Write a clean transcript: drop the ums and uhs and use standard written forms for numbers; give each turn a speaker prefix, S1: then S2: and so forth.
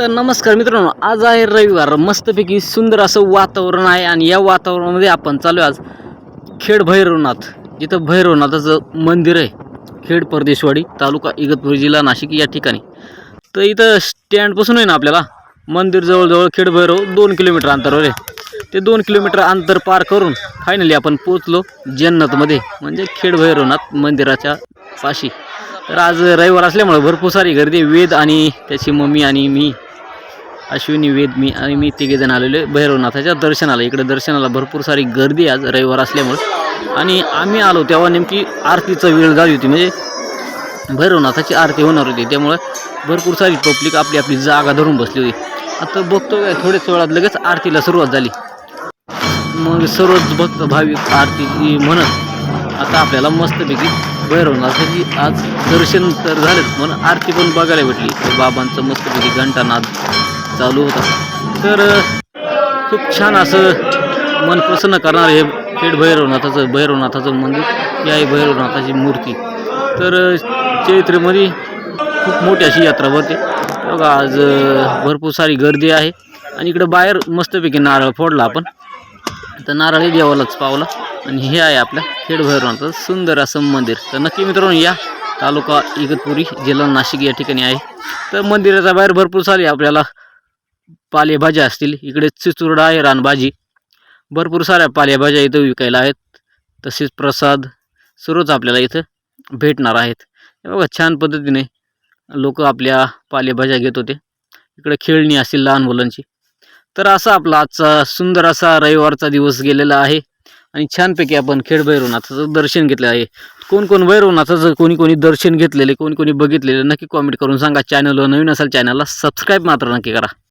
S1: तर नमस्कार मित्रांनो, आज आहे रविवार. मस्तपैकी सुंदर असं वातावरण आहे आणि या वातावरणामध्ये आपण चालू आज खेड भैरवनाथ, जिथं भैरवनाथाचं मंदिर आहे. खेड परदेशवाडी, तालुका इगतपुरी, जिल्हा नाशिक या ठिकाणी. तर इथं स्टँडपासून आहे ना आपल्याला मंदिर जवळजवळ खेड भैरव 2 किलोमीटर अंतरावर आहे. ते 2 किलोमीटर अंतर पार करून फायनली आपण पोचलो जन्नतमध्ये, म्हणजे खेड भैरवनाथ मंदिराच्या पाशी. तर आज रविवार असल्यामुळे भरपूर सारी गर्दी. वेद आणि त्याची मम्मी आणि मी, अश्विनी, वेद, मी तिघेजण आलेले भैरवनाथाच्या दर्शनाला. इकडे दर्शनाला भरपूर सारी गर्दी आज रविवार असल्यामुळे. आणि आम्ही आलो तेव्हा नेमकी आरतीचा वेळ झाली होती, म्हणजे भैरवनाथाची आरती होणार होती. त्यामुळे भरपूर सारी पब्लिक आपली आपली जागा धरून बसली होती. आता बघतो काय थोड्याच वेळात लगेच आरतीला सुरुवात झाली. मग सर्वच भक्त भाविक आरती म्हणत आता आपल्याला मस्तपैकी भैरवनाथाची आज दर्शन तर झालेच, म्हणून आरती पण बघायला भेटली. तर बाबांचं मस्तपैकी घंटानाद चालू होता. तर खूप छान असं मन प्रसन्न करणार हे खेड भैरवनाथाचं मंदिर. ही आहे भैरवनाथाची मूर्ती. तर चैत्रमध्ये खूप मोठी अशी यात्रा भरते बघा. आज भरपूर सारी गर्दी आहे आणि इकडं बाहेर मस्तपैकी नारळ फोडला आपण. तर नारळी देवालाच पावला. आणि हे आहे आपल्या खेड भैरवनाथाचं सुंदर असं मंदिर. तर नक्की मित्रांनो या, तालुका इगतपुरी, जिल्हा नाशिक या ठिकाणी आहे. तर मंदिराच्या बाहेर भरपूर सारी आपल्याला पालेभाज्या असतील. इकडे चिचुरडा आहे, रानभाजी, भरपूर साऱ्या पालेभाज्या इथं विकायला आहेत. तसेच प्रसाद सर्वच आपल्याला इथं भेटणार आहेत. हे बघा छान पद्धतीने लोक आपल्या पालेभाज्या घेत होते. इकडे खेळणी असतील लहान मुलांची. तर असा आपला आजचा सुंदर असा रविवारचा दिवस गेलेला आहे आणि छानपैकी आपण खेड भैरवनाथाचं दर्शन घेतलं आहे. कोण भैरवनाथाचं कोणी दर्शन घेतलेले, कोणी बघितलेले, नक्की कॉमेंट करून सांगा. चॅनलवर नवीन असाल चॅनलला सबस्क्राईब मात्र नक्की करा.